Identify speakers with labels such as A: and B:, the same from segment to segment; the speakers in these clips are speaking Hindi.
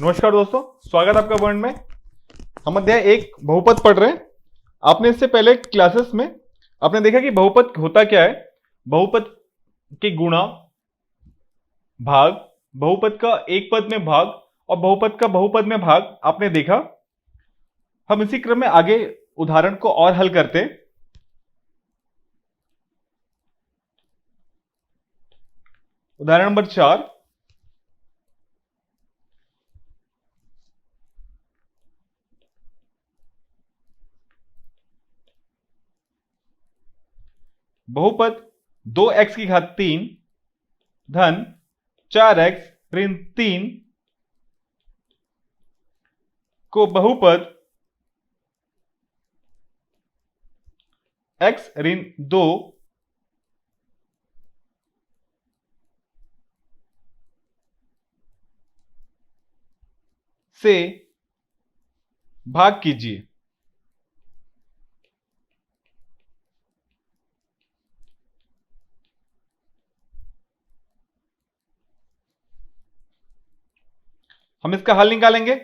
A: नमस्कार दोस्तों, स्वागत है आपका पॉइंट में। हम अध्याय एक बहुपद पढ़ रहे हैं। आपने इससे पहले क्लासेस में आपने देखा कि बहुपद होता क्या है। बहुपद के गुणा, भाग, बहुपद का एक पद में भाग और बहुपद का बहुपद में भाग आपने देखा। हम इसी क्रम में आगे उदाहरण को और हल करते हैं। उदाहरण नंबर 4। बहुपद 2x की घात 3 धन 4x ऋण 3 को बहुपद x ऋण 2 से भाग कीजिए। हम इसका हल निकालेंगे।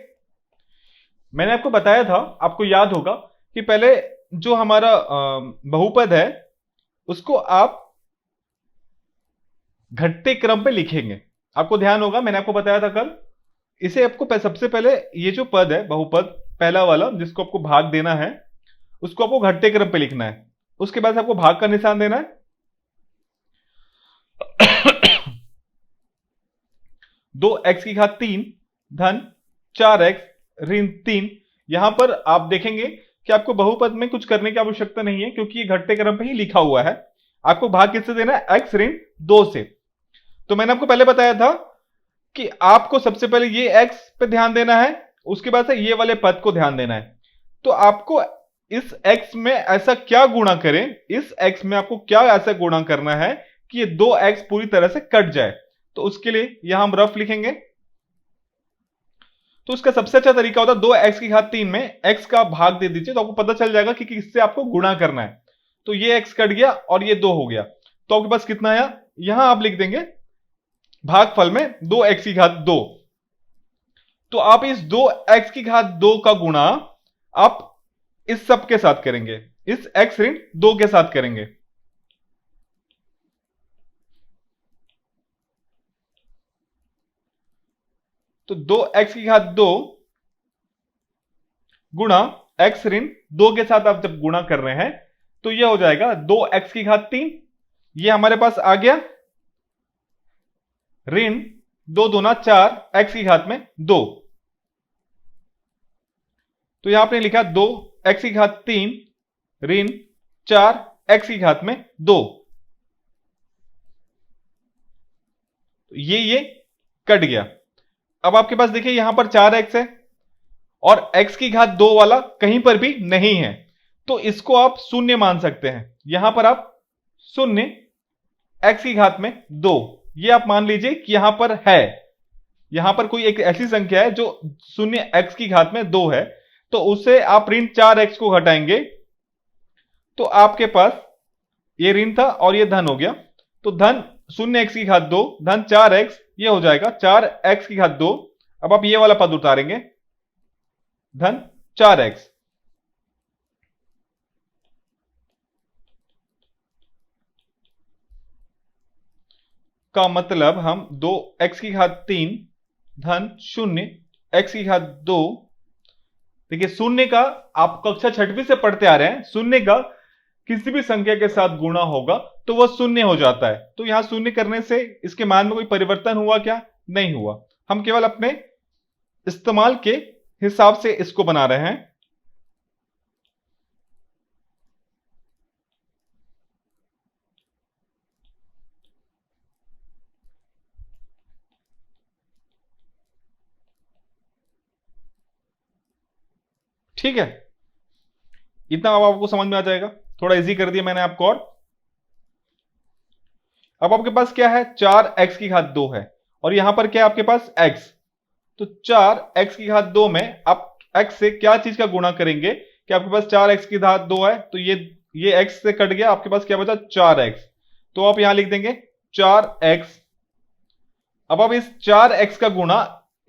A: मैंने आपको बताया था, आपको याद होगा कि पहले जो हमारा बहुपद है उसको आप घटते क्रम पे लिखेंगे। आपको ध्यान होगा, मैंने आपको बताया था कल, इसे आपको सबसे पहले ये जो पद है बहुपद पहला वाला जिसको आपको भाग देना है उसको आपको घटते क्रम पे लिखना है। उसके बाद आपको भाग का निशान देना है। 2x की घात 3 धन 4x ऋण 3। यहां पर आप देखेंगे कि आपको बहुपद में कुछ करने की आवश्यकता नहीं है क्योंकि ये घटते क्रम पे ही लिखा हुआ है। आपको भाग किससे देना है? x ऋण 2 से। तो मैंने आपको पहले बताया था कि आपको सबसे पहले ये x पे ध्यान देना है, उसके बाद से ये वाले पद को ध्यान देना है। तो आपको इस x में ऐसा क्या गुणा करें, इस x में आपको क्या ऐसा गुणा करना है कि ये 2x पूरी तरह से कट जाए। तो उसके लिए यहां हम रफ लिखेंगे। तो उसका सबसे अच्छा तरीका होता है 2x की घात 3 में x का भाग दे दीजिए, तो आपको पता चल जाएगा कि किससे आपको गुणा करना है। तो ये x कट गया और ये 2 हो गया, तो आपके पास कितना आया? यहां आप लिख देंगे भागफल में 2x की घात 2। तो आप इस 2x की घात 2 का गुणा आप इस सब के साथ करेंगे, इस x ऋण 2 के साथ करेंगे। तो 2x की घात 2 गुणा x ऋण 2 के साथ आप जब गुणा कर रहे हैं तो यह हो जाएगा 2x की घात 3। यह हमारे पास आ गया ऋण 2 दूना 4 x की घात में 2। तो यहां आपने लिखा 2x की घात 3 ऋण 4 x की घात में 2। ये कट गया। अब आपके पास देखिए यहां पर 4x है और x की घात 2 वाला कहीं पर भी नहीं है, तो इसको आप शून्य मान सकते हैं। यहां पर आप शून्य x की घात में 2 ये आप मान लीजिए कि यहां पर है। यहां पर कोई एक ऐसी संख्या है जो शून्य x की घात में 2 है, तो उससे आप ऋण 4x को घटाएंगे तो आपके पास ये ऋण था और ये धन हो गया। तो धन शून्य x की घात 2 धन 4x ये हो जाएगा 4x की घात 2। अब आप ये वाला पद उतारेंगे धन 4x। का मतलब हम 2x की घात 3 धन शून्य x की घात 2। देखिए शून्य का आप कक्षा छठवीं से पढ़ते आ रहे हैं, शून्य का किसी भी संख्या के साथ गुणा होगा तो वह शून्य हो जाता है। तो यहां शून्य करने से इसके मान में कोई परिवर्तन हुआ क्या? नहीं हुआ। हम केवल अपने इस्तेमाल के हिसाब से इसको बना रहे हैं। ठीक है, इतना अब आपको समझ में आ जाएगा। थोड़ा इजी कर दिया मैंने आपको। और अब आपके पास क्या है? 4x की घात 2 है और यहां पर क्या है आपके पास? x। तो 4x की घात 2 में आप x से क्या चीज का गुणा करेंगे कि आपके पास 4x की घात 2 है, तो ये x से कट गया, आपके पास क्या बचा? 4x। तो आप यहां लिख देंगे 4x। अब आप इस 4x का गुणा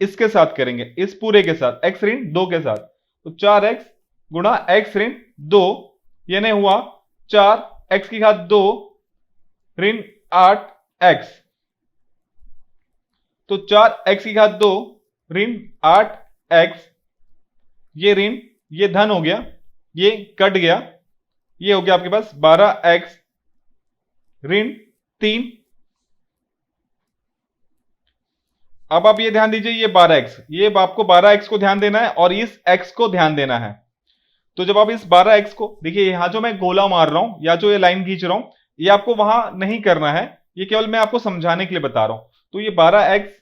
A: इसके साथ करेंगे, इस पूरे के साथ, x ऋण 2 के साथ। तो 4x गुणा x ऋण 2, यानी हुआ 4x की घात 2 ऋण 8x। तो 4x की घात 2 ऋण 8x, ये ऋण, ये धन हो गया, ये कट गया, ये हो गया आपके पास 12x ऋण 3। अब आप ये ध्यान दीजिए, ये 12x, ये आपको 12x को ध्यान देना है और इस x को ध्यान देना है। तो जब आप इस 12x को देखिए, यहां जो मैं गोला मार रहा हूं या जो ये लाइन खींच रहा हूं, ये आपको वहां नहीं करना है, ये केवल मैं आपको समझाने के लिए बता रहा हूं। तो ये 12x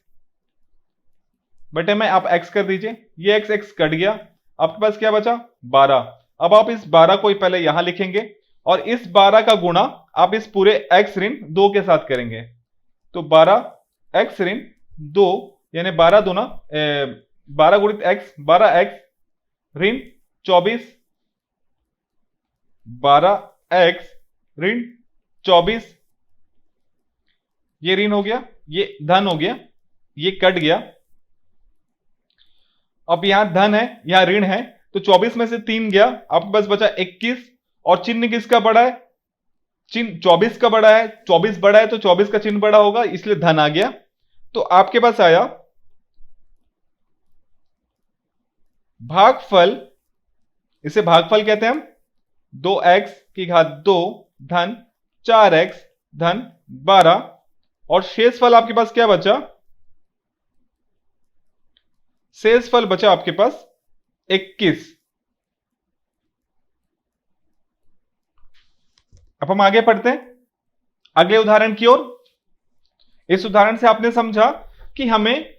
A: बटे में आप x कर दीजिए, ये x कट गया, आपके पास क्या बचा 12। अब आप इस 12 को पहले यहां लिखेंगे और इस 12 का गुणा आप इस पूरे x ऋण 2 के साथ करेंगे। तो 12x ऋण 2 यानी 12 दूना 12 गुणित x, 12x ऋण 24, 12x ऋण 24, ये ऋण हो गया, ये धन हो गया, ये कट गया। अब यहां धन है, यहां ऋण है, तो 24 में से 3 गया, आपके पास बचा 21। और चिन्ह किसका बड़ा है, चिन्ह 24 का बड़ा है, 24 बड़ा है तो 24 का चिन्ह बड़ा होगा, इसलिए धन आ गया। तो आपके पास आया भागफल, इसे भागफल कहते हैं हम, 2x की घात 2 धन 4x धन 12। और शेषफल आपके पास क्या बचा, शेषफल बचा आपके पास 21। अब हम आगे पढ़ते हैं अगले उदाहरण की ओर। इस उदाहरण से आपने समझा कि हमें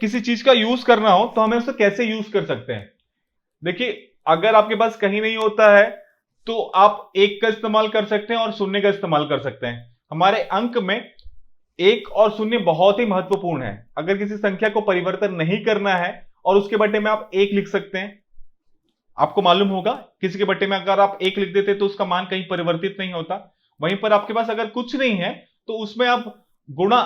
A: किसी चीज का यूज करना हो तो हमें उसे कैसे यूज कर सकते हैं। देखिए, अगर आपके पास कहीं नहीं होता है तो आप 1 का इस्तेमाल कर सकते हैं और 0 का इस्तेमाल कर सकते हैं। हमारे अंक में 1 और 0 बहुत ही महत्वपूर्ण है। अगर किसी संख्या को परिवर्तन नहीं करना है और उसके बट्टे में आप 1 लिख सकते हैं। आपको मालूम होगा किसी के बट्टे में अगर आप 1 लिख देते तो उसका मान कहीं परिवर्तित नहीं होता। वहीं पर आपके पास अगर कुछ नहीं है तो उसमें आप गुणा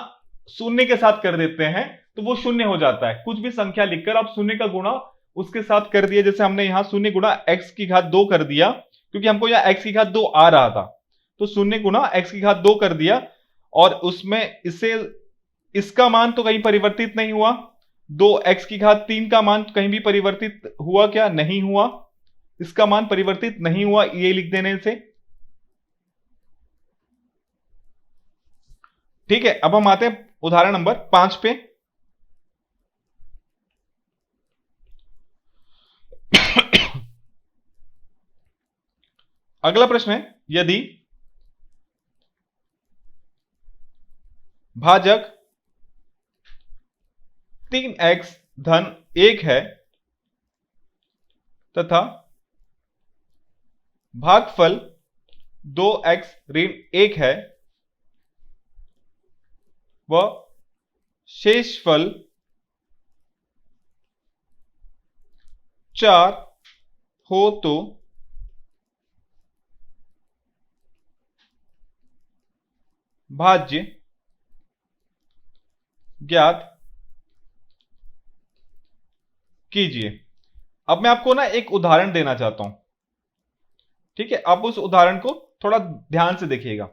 A: 0 के साथ कर देते हैं तो वो 0 हो जाता है। कुछ भी संख्या लिखकर आप 0 का गुणा उसके साथ कर दिया, जैसे हमने यहां 0 गुणा x की घात 2 कर दिया, क्योंकि हमको यहां x की घात 2 आ रहा था, तो 0 गुणा x की घात 2 कर दिया। और उसमें इसका मान तो कहीं परिवर्तित नहीं हुआ। 2x की घात 3 का मान कहीं भी परिवर्तित हुआ क्या, नहीं हुआ, इसका मान परिवर्तित नहीं हुआ ये लिख देने से। ठीक है, अब हम आते हैं उदाहरण नंबर 5 पे। अगला प्रश्न है, यदि भाजक 3x धन 1 है तथा भागफल 2x ऋण 1 है व शेषफल 4 हो तो भाज्य ज्ञात कीजिए। अब मैं आपको ना एक उदाहरण देना चाहता हूं, ठीक है। आप उस उदाहरण को थोड़ा ध्यान से देखिएगा।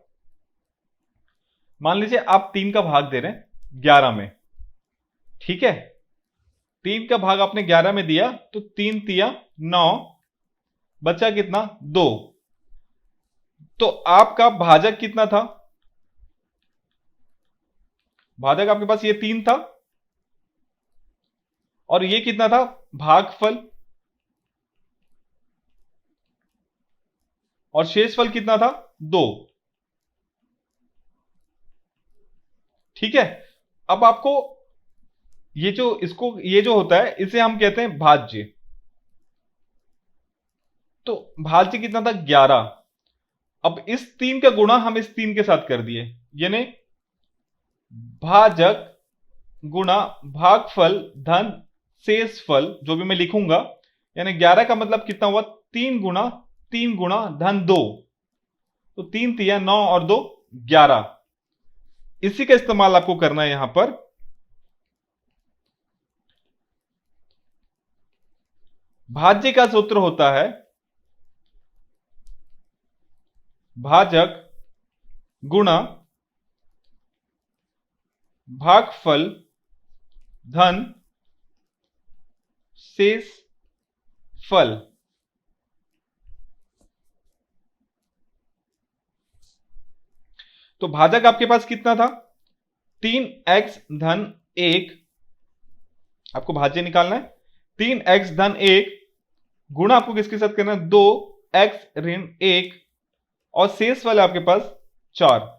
A: मान लीजिए आप 3 का भाग दे रहे हैं 11 में, ठीक है। 3 का भाग आपने 11 में दिया तो 3 तिया 9, बचा कितना 2। तो आपका भाजक कितना था, भाजक आपके पास ये 3 था और ये कितना था भागफल, और शेषफल कितना था 2, ठीक है। अब आपको ये जो होता है इसे हम कहते हैं भाज्य। तो भाज्य कितना था 11। अब इस 3 का गुणा हम इस 3 के साथ कर दिए, यानी भाजक गुणा भागफल धन शेषफल, जो भी मैं लिखूंगा, यानी 11 का मतलब कितना हुआ 3 गुणा धन 2। तो 3 तिया 9 और 2 11। इसी का इस्तेमाल आपको करना है यहां पर। भाज्य का सूत्र होता है भाजक गुणा भागफल धन शेष फल। तो भाजक आपके पास कितना था? 3x धन 1, आपको भाज्य निकालना है। 3x धन 1 गुणा आपको किसके साथ करना है? 2x ऋण 1 और शेष वाला आपके पास 4।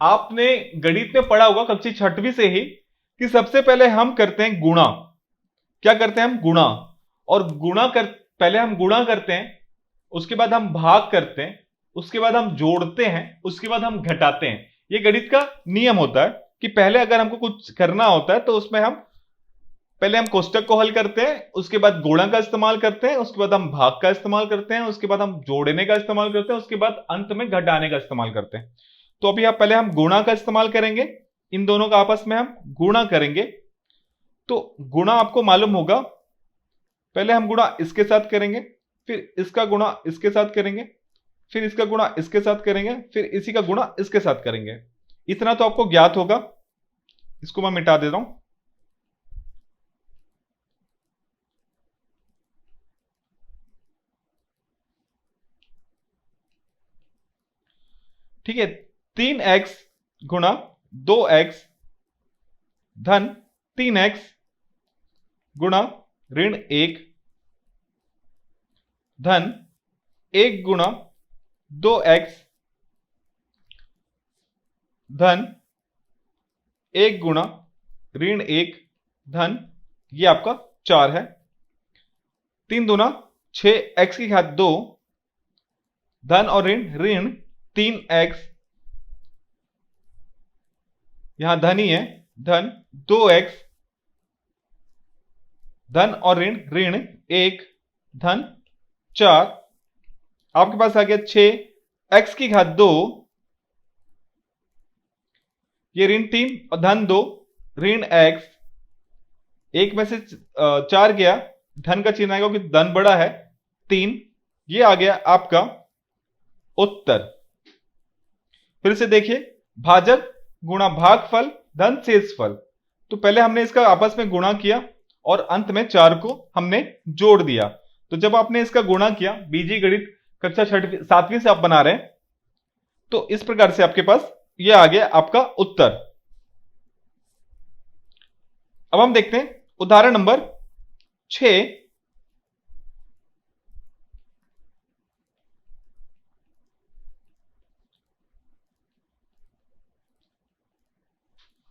A: आपने गणित में पढ़ा होगा कक्षा 6वीं से ही कि सबसे पहले हम करते हैं गुणा। क्या करते हैं हम? गुणा। और पहले हम गुणा करते हैं, उसके बाद हम भाग करते हैं, उसके बाद हम जोड़ते हैं, उसके बाद हम घटाते हैं। यह गणित का नियम होता है कि पहले अगर हमको कुछ करना होता है तो उसमें पहले हम कोष्टक को हल करते हैं, उसके बाद गुणा का इस्तेमाल करते हैं, उसके बाद हम भाग का इस्तेमाल करते हैं, उसके बाद हम जोड़ने का इस्तेमाल करते हैं, उसके बाद अंत में घटाने का इस्तेमाल करते हैं। तो अभी पहले हम गुणा का इस्तेमाल करेंगे, इन दोनों का आपस में हम गुणा करेंगे। तो गुणा आपको मालूम होगा, पहले हम गुणा इसके साथ करेंगे, फिर इसका गुणा इसके साथ करेंगे, फिर इसका गुणा इसके साथ करेंगे, फिर इसी का गुणा इसके साथ करेंगे। इतना तो आपको ज्ञात होगा। इसको मैं मिटा देता हूं। ठीक है, 3x गुणा 2x धन 3x गुणा ऋण 1 धन 1 गुणा 2x धन 1 गुणा ऋण 1 धन ये आपका 4 है। 3 दूना 6, x की घात 2 धन और ऋण ऋण 3x, यहां धन ही है, धन 2x धन और ऋण ऋण 1 धन 4। आपके पास आ गया 6, x की घात 2, ये ऋण 3 और धन 2 ऋण x, एक में से 4 गया, धन का चिन्ह आएगा क्योंकि धन बड़ा है 3। ये आ गया आपका उत्तर। फिर से देखिए, भाजक गुणा भागफल धन शेषफल। तो पहले हमने इसका आपस में गुणा किया और अंत में 4 को हमने जोड़ दिया। तो जब आपने इसका गुणा किया, बीजी गणित कक्षा 7वीं से आप बना रहे हैं, तो इस प्रकार से आपके पास यह आ गया आपका उत्तर। अब हम देखते हैं उदाहरण नंबर 6।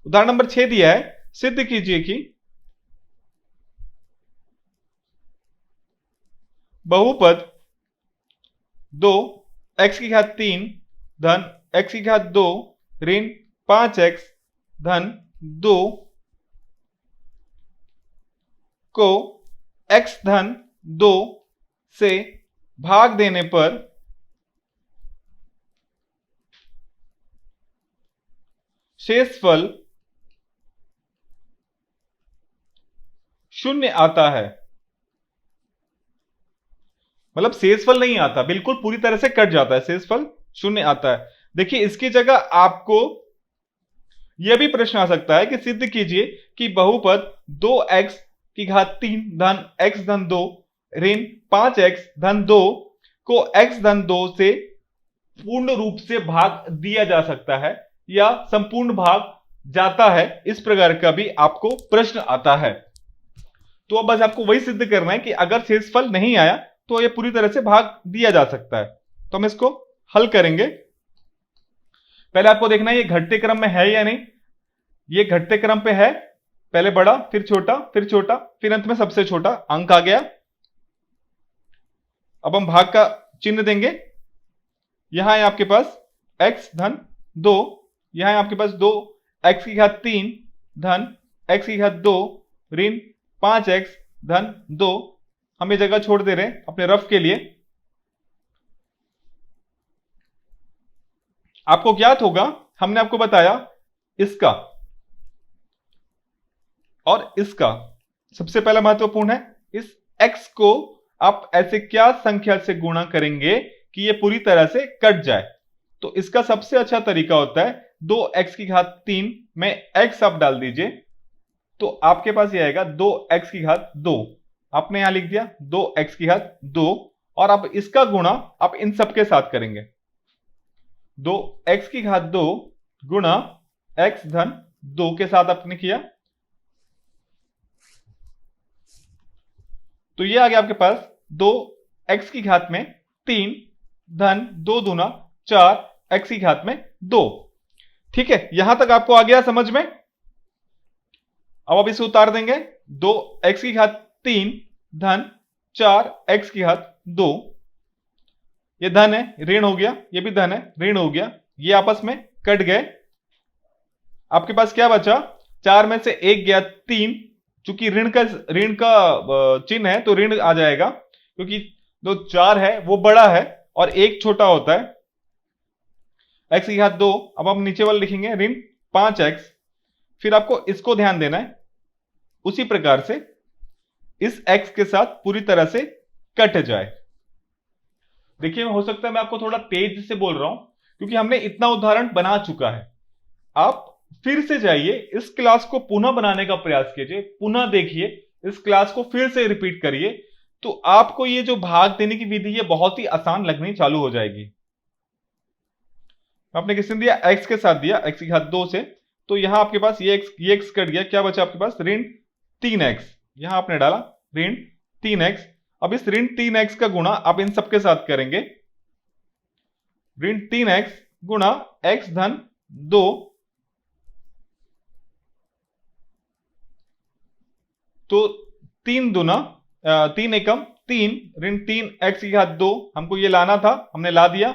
A: उदाहरण नंबर 6 दिया है, सिद्ध कीजिए कि बहुपद 2x की घात 3 धन x की घात 2 ऋण 5x धन 2 को x धन 2 से भाग देने पर शेषफल 0 आता है। मतलब शेषफल नहीं आता, बिल्कुल पूरी तरह से कट जाता है, शेषफल 0 आता है। देखिए, इसकी जगह आपको यह भी प्रश्न आ सकता है कि सिद्ध कीजिए कि बहुपद 2x की घात 3 धन x धन 2 ऋण 5x धन 2 को x धन 2 से पूर्ण रूप से भाग दिया जा सकता है या संपूर्ण भाग जाता है। इस प्रकार का भी आपको प्रश्न आता है। तो अब बस आपको वही सिद्ध करना है कि अगर शेषफल नहीं आया तो यह पूरी तरह से भाग दिया जा सकता है। तो हम इसको हल करेंगे। पहले आपको देखना है ये घटते क्रम में है या नहीं। ये घटते क्रम पे है, पहले बड़ा फिर छोटा फिर अंत में सबसे छोटा अंक आ गया। अब हम भाग का चिन्ह देंगे। यहां है आपके पास x धन 2, यहां है आपके पास 2 x की घात 3 धन x की घात 2 ऋण 5x धन 2। हम ये जगह छोड़ दे रहे हैं अपने रफ के लिए। आपको ज्ञात होगा, हमने आपको बताया इसका और इसका सबसे पहला महत्वपूर्ण है इस x को आप ऐसे क्या संख्या से गुणा करेंगे कि ये पूरी तरह से कट जाए? तो इसका सबसे अच्छा तरीका होता है 2x3 में x आप डाल दीजिए, तो आपके पास ये आएगा 2x2। आपने यहां लिख दिया 2x2, और अब इसका गुणा आप इन सबके साथ करेंगे। 2x2 गुणा x-2 के साथ आपने किया, तो ये आ गया आपके पास 2x3 धन 2 दूना 4 x2। ठीक है, यहां तक आपको आ गया समझ में? अब आप इसे उतार देंगे, 2x3 धन 4 x2, ये धन है, ऋण हो गया, ये भी धन है, ऋण हो गया, ये आपस में कट गए। आपके पास क्या बचा? 4 में से 1 गया 3, चूंकि ऋण का चिन्ह है तो ऋण आ जाएगा, क्योंकि जो 4 है वो बड़ा है और 1 छोटा होता है। x2, अब हम नीचे वाले लिखेंगे ऋण 5x, फिर आपको इसको ध्यान देना है, उसी प्रकार से इस x के साथ पूरी तरह से कट जाए। देखिए, हो सकता है मैं आपको थोड़ा तेज से बोल रहा हूं, क्योंकि हमने इतना उदाहरण बना चुका है। आप फिर से जाइए, इस क्लास को पुनः बनाने का प्रयास कीजिए, पुनः देखिए, इस क्लास को फिर से रिपीट करिए, तो आपको ये जो भाग देने की विधि है बहुत ही आसान लगनी चालू हो जाएगी। आपने किसने दिया? x के साथ दिया, x2 से, तो यहां आपके पास ये x कट गया, क्या बचा आपके पास? ऋण 3x, यहां आपने डाला ऋण 3x। अब इस ऋण 3x का गुणा आप इन सबके साथ करेंगे, ऋण 3x गुणा x-2, तो 3 दूना 3 एकम 3, ऋण 3x2 हमको ये लाना था, हमने ला दिया।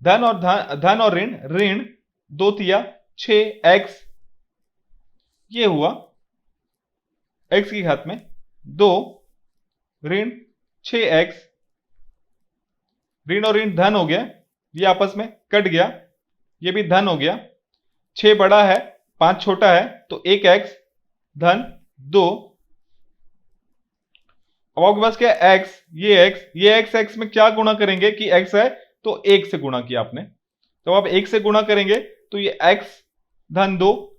A: धन और ऋण, ऋण 2 तिया 6x, ये हुआ x2 ऋण 6x, ऋण और ऋण धन हो गया, ये आपस में कट गया, ये भी धन हो गया। 6 बड़ा है, 5 छोटा है, तो 1x धन 2। अब आपके पास क्या है? x, ये x में क्या गुणा करेंगे कि x है तो 1 से गुणा किया आपने, तो आप 1 से गुणा करेंगे तो ये x धन 2।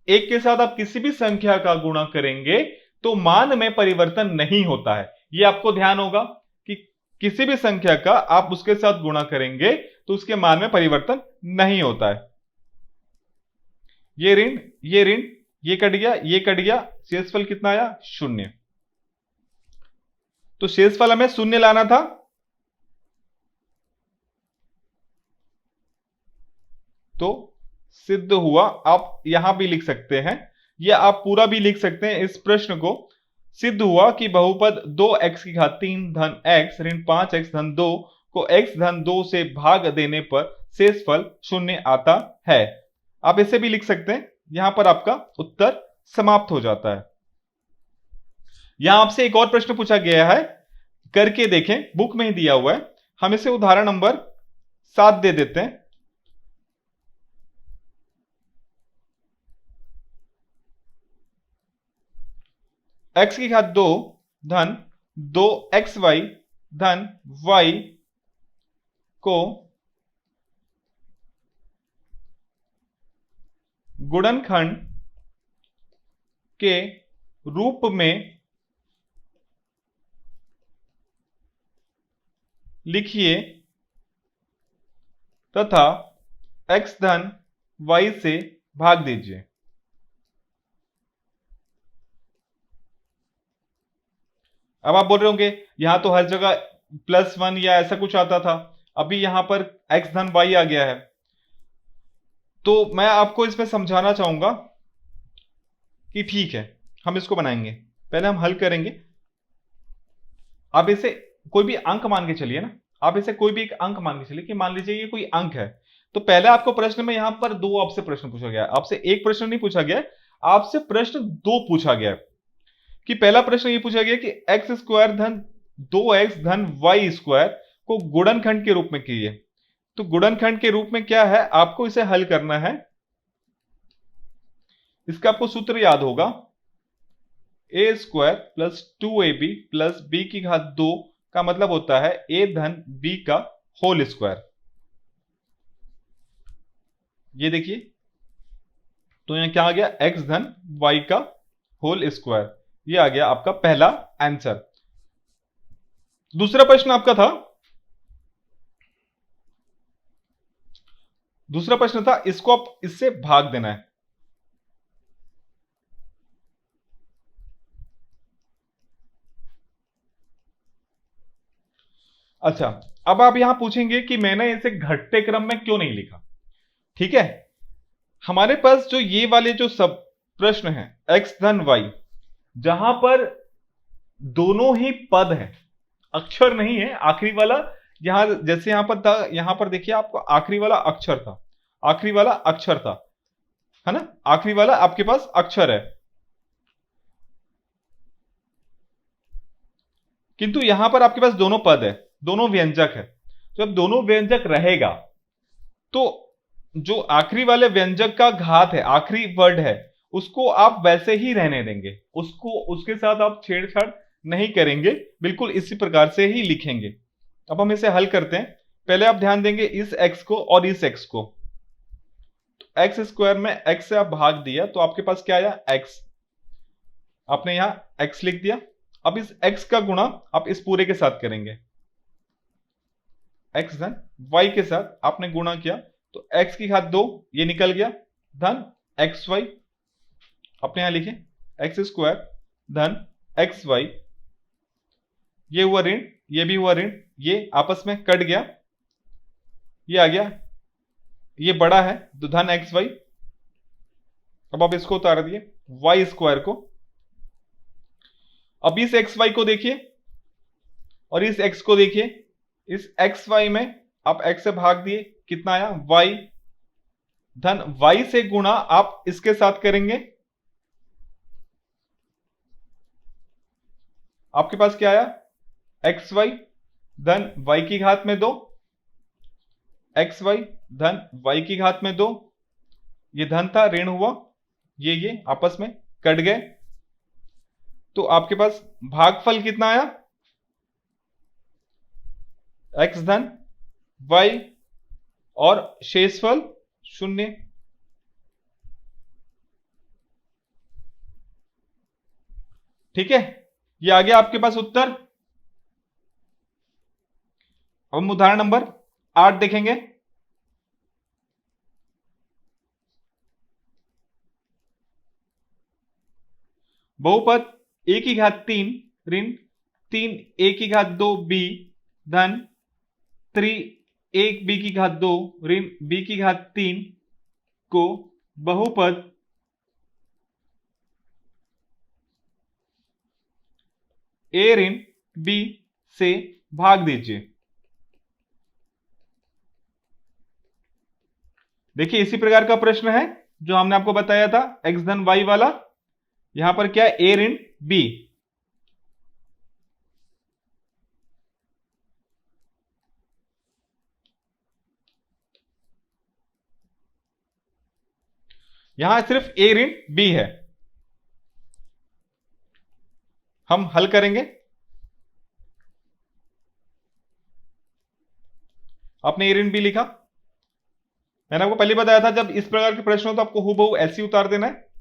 A: 1 के साथ आप किसी भी संख्या का गुणा करेंगे तो मान में परिवर्तन नहीं होता है, ये आपको ध्यान होगा कि किसी भी संख्या का आप उसके साथ गुणा करेंगे तो उसके मान में परिवर्तन नहीं होता है। ये ऋण, ये कट गया, ये कट गया, शेषफल कितना आया? 0। तो शेषफल हमें 0 लाना था, तो सिद्ध हुआ। आप यहां भी लिख सकते हैं, या आप पूरा भी लिख सकते हैं इस प्रश्न को। सिद्ध हुआ कि बहुपद 2x3 धन x ऋण 5x धन 2 को x धन 2 से भाग देने पर शेषफल 0 आता है। आप इसे भी लिख सकते हैं, यहां पर आपका उत्तर समाप्त हो जाता है। यहां आपसे एक और प्रश्न पूछा गया है, करके देखें, बुक में ही दिया हुआ है। हम इसे उदाहरण नंबर 7 दे देते हैं। x2 धन 2xy धन y को गुणनखंड के रूप में लिखिए तथा x धन y से भाग दीजिए। अब आप बोल रहे होंगे यहां तो हर जगह +1 या ऐसा कुछ आता था, अभी यहां पर x धन y आ गया है। तो मैं आपको इसमें समझाना चाहूंगा कि ठीक है, हम इसको बनाएंगे, पहले हम हल करेंगे। आप इसे कोई भी अंक मान के चलिए ना, आप इसे कोई भी एक अंक मान के चलिए कि मान लीजिए ये कोई अंक है। तो पहले आपको प्रश्न में यहां पर 2 आपसे प्रश्न पूछा गया है, आपसे एक प्रश्न नहीं पूछा गया है, आपसे प्रश्न 2 पूछा गया है। कि पहला प्रश्न ये पूछा गया कि x² धन 2x धन y² को गुणनखंड के रूप में कीजिए। तो गुणनखंड के रूप में क्या है, आपको इसे हल करना है। इसका आपको सूत्र याद होगा, A square plus 2ab plus B की घात 2 का मतलब होता है ए धन बी का होल स्क्वायर। ये देखिए, तो यहां क्या आ गया, एक्स धन वाई का होल स्क्वायर। ये आ गया आपका पहला आंसर। दूसरा प्रश्न आपका था, दूसरा प्रश्न था इसको आप इससे भाग देना है। अच्छा, अब आप यहां पूछेंगे कि मैंने इसे घटते क्रम में क्यों नहीं लिखा। ठीक है, हमारे पास जो ये वाले जो सब प्रश्न है एक्स धन वाई, जहां पर दोनों ही पद है, अक्षर नहीं है, आखिरी वाला यहां जैसे यहां पर था, यहां पर देखिए आपको आखिरी वाला अक्षर था, आखिरी वाला अक्षर था, है ना, आखिरी वाला आपके पास अक्षर है। किंतु यहां पर आपके पास दोनों पद है, दोनों व्यंजक है। जब दोनों व्यंजक रहेगा तो जो आखिरी वाले व्यंजक का घात है, आखिरी वर्ड है, उसको आप वैसे ही रहने देंगे, उसको उसके साथ आप छेड़छाड़ नहीं करेंगे, बिल्कुल इसी प्रकार से ही लिखेंगे। अब हम इसे हल करते हैं। पहले आप ध्यान देंगे इस x को और इस x को, तो एक्स स्क्वायर में x से आप भाग दिया तो आपके पास क्या आया, x। आपने यहां x लिख दिया। अब इस x का गुणा आप इस पूरे के साथ करेंगे, x धन y के साथ आपने गुणा किया तो x की घात 2 ये निकल गया, धन एक्स वाई। अपने यहां लिखें एक्स स्क्वायर धन एक्स वाई, ये हुआ ऋण, ये भी हुआ ऋण, ये आपस में कट गया, ये आ गया, ये बड़ा है तो धन एक्स वाई। अब आप इसको उतार दिए वाई स्क्वायर को। अब इस एक्स वाई को देखिए और इस एक्स को देखिए, इस एक्स वाई में आप एक्स से भाग दिए, कितना आया, वाई, धन वाई से गुणा आप इसके साथ करेंगे, आपके पास क्या आया, एक्स वाई धन वाई की घात में 2, एक्स वाई धन वाई की घात में 2, ये धन था, ऋण हुआ, ये आपस में कट गए, तो आपके पास भागफल कितना आया, एक्स धन वाई और शेषफल 0। ठीक है, ये आ गया आपके पास उत्तर। अब हम उदाहरण नंबर 8 देखेंगे। बहुपद ए की घात 3 ऋण 3 ए की घात 2 बी धन 3 1 बी की घात 2 ऋण बी की घात 3 को बहुपद ए ऋण बी से भाग दीजिए। देखिए इसी प्रकार का प्रश्न है जो हमने आपको बताया था एक्स धन वाई वाला। यहां पर क्या है, ए ऋण बी। यहां सिर्फ ए ऋण बी है। हम हल करेंगे। आपने ए ऋण बी लिखा, मैंने आपको पहले बताया था जब इस प्रकार के प्रश्न हो तो आपको हूबहू ऐसे ही उतार देना है।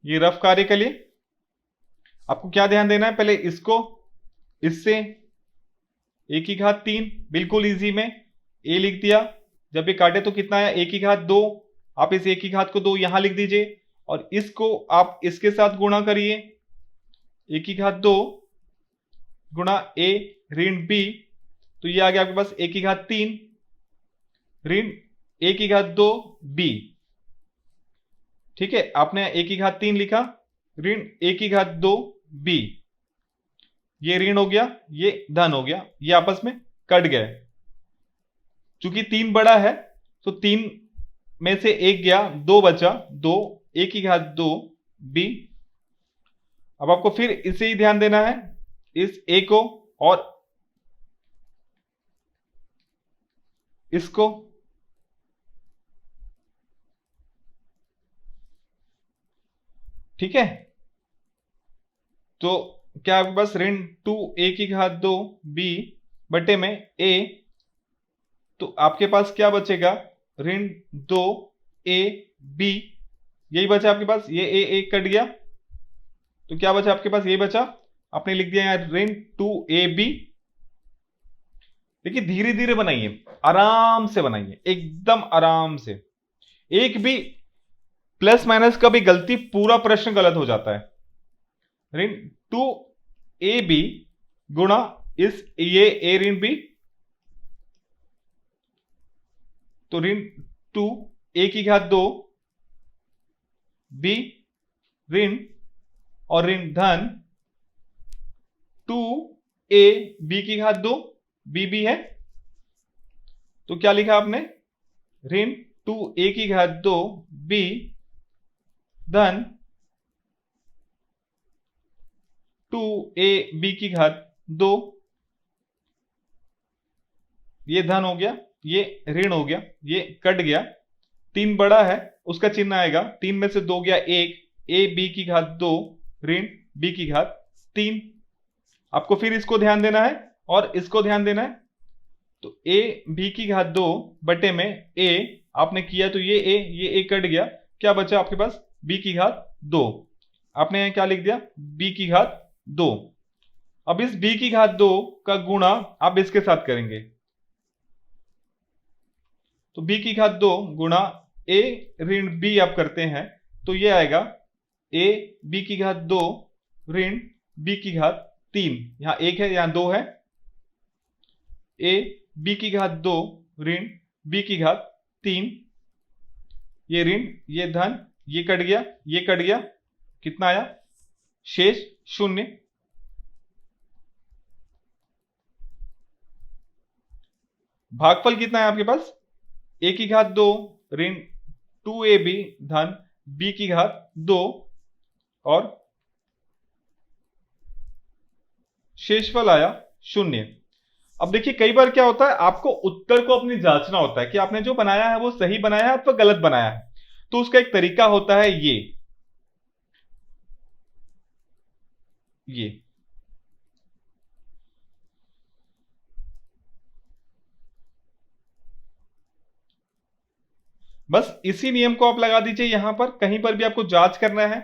A: ये रफ कार्य के लिए आपको क्या ध्यान देना है, पहले इसको इससे ए की घात 3 बिल्कुल इजी में ए लिख दिया, जब ये काटे तो कितना आया, ए की घात 2, आप इस ए की घात को 2 यहां लिख दीजिए और इसको आप इसके साथ गुणा करिए, ए की घात 2 गुणा ए ऋण बी, तो ये आ गया आपके पास ए की घात 3 ऋण ए की घात 2 बी। ठीक है, आपने ए की घात 3 लिखा ऋण ए की घात 2 बी, ये ऋण हो गया, ये धन हो गया, ये आपस में कट गए। चूंकि 3 बड़ा है तो 3 में से 1 गया, 2 बचा, 2 ए की घात 2 बी। अब आपको फिर इसे ही ध्यान देना है, इस ए को और इसको, ठीक है। तो क्या आपके पास ऋण 2a की घात 2 b बटे में a, तो आपके पास क्या बचेगा, ऋण 2a b, यही बचा आपके पास, ये a कट गया, तो क्या बचा आपके पास, ये बचा, आपने लिख दिया यहां ऋण 2ab। देखिए धीरे धीरे बनाइए, आराम से बनाइए, एकदम आराम से, एक भी प्लस माइनस का भी गलती पूरा प्रश्न गलत हो जाता है। ऋण 2ab गुणा इस ये a ऋण b, तो ऋण 2a की घात 2 b ऋण और ऋण धन 2a b की घात 2 b भी है, तो क्या लिखा आपने, ऋण 2a की घात 2 b धन 2ab की घात 2, ये धन हो गया, ये ऋण हो गया, ये कट गया, 3 बड़ा है उसका चिन्ह आएगा, 3 में से 2 गया 1, a b की घात 2 ऋण b की घात 3। आपको फिर इसको ध्यान देना है और इसको ध्यान देना है, तो a b की घात 2 बटे में a आपने किया, तो ये a कट गया, क्या बचा आपके पास, b की घात 2, आपने यहां क्या लिख दिया, b की घात 2। अब इस b की घात 2 का गुणा आप इसके साथ करेंगे, तो b की घात 2 गुणा a ऋण b आप करते हैं, तो ये आएगा a b की घात 2 ऋण b की घात 3, यहां 1 है यहां 2 है, a b की घात 2 ऋण b की घात 3, ये ऋण ये धन, ये कट गया, ये कट गया, कितना आया, शेष 0। भागफल कितना है आपके पास, a की घात 2 ऋण 2ab धन b की घात 2 और शेषफल आया 0। अब देखिए कई बार क्या होता है, आपको उत्तर को अपनी जांचना होता है कि आपने जो बनाया है वो सही बनाया है अथवा गलत बनाया है, तो उसका एक तरीका होता है ये बस इसी नियम को आप लगा दीजिए, यहां पर कहीं पर भी आपको जांच करना है,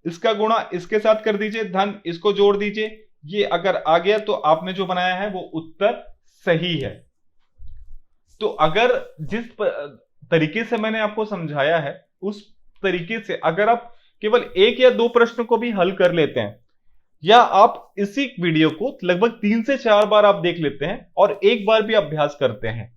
A: इसका गुणा इसके साथ कर दीजिए, धन इसको जोड़ दीजिए, ये अगर आ गया तो आपने जो बनाया है वो उत्तर सही है। तो अगर जिस तरीके से मैंने आपको समझाया है उस तरीके से अगर आप केवल 1 या 2 प्रश्न को भी हल कर लेते हैं, या आप इसी वीडियो को लगभग 3 से 4 बार आप देख लेते हैं और एक बार भी अभ्यास करते हैं,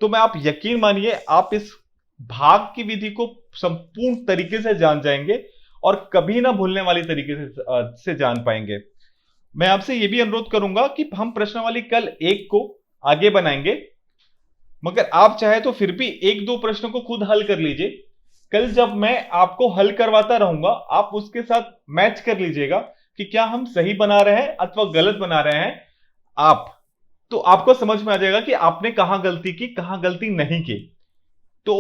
A: तो मैं आप यकीन मानिए आप इस भाग की विधि को संपूर्ण तरीके से जान जाएंगे और कभी ना भूलने वाली तरीके से जान पाएंगे। मैं आपसे यह भी अनुरोध करूंगा कि हम प्रश्नावली कल 1 को आगे बनाएंगे, मगर आप चाहे तो फिर भी 1-2 प्रश्नों को खुद हल कर लीजिए। कल जब मैं आपको हल करवाता रहूंगा आप उसके साथ मैच कर लीजिएगा कि क्या हम सही बना रहे हैं अथवा गलत बना रहे हैं, तो आपको समझ में आ जाएगा कि आपने कहां गलती की कहां गलती नहीं की। तो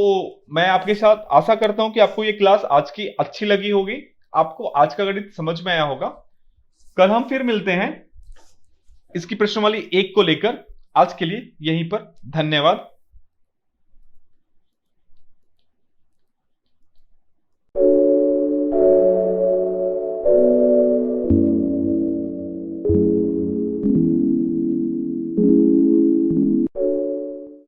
A: मैं आपके साथ आशा करता हूं कि आपको यह क्लास आज की अच्छी लगी होगी, आपको आज का गणित समझ में आया होगा। कल हम फिर मिलते हैं इसकी प्रश्नावली 1 को लेकर। आज के लिए यहीं पर, धन्यवाद।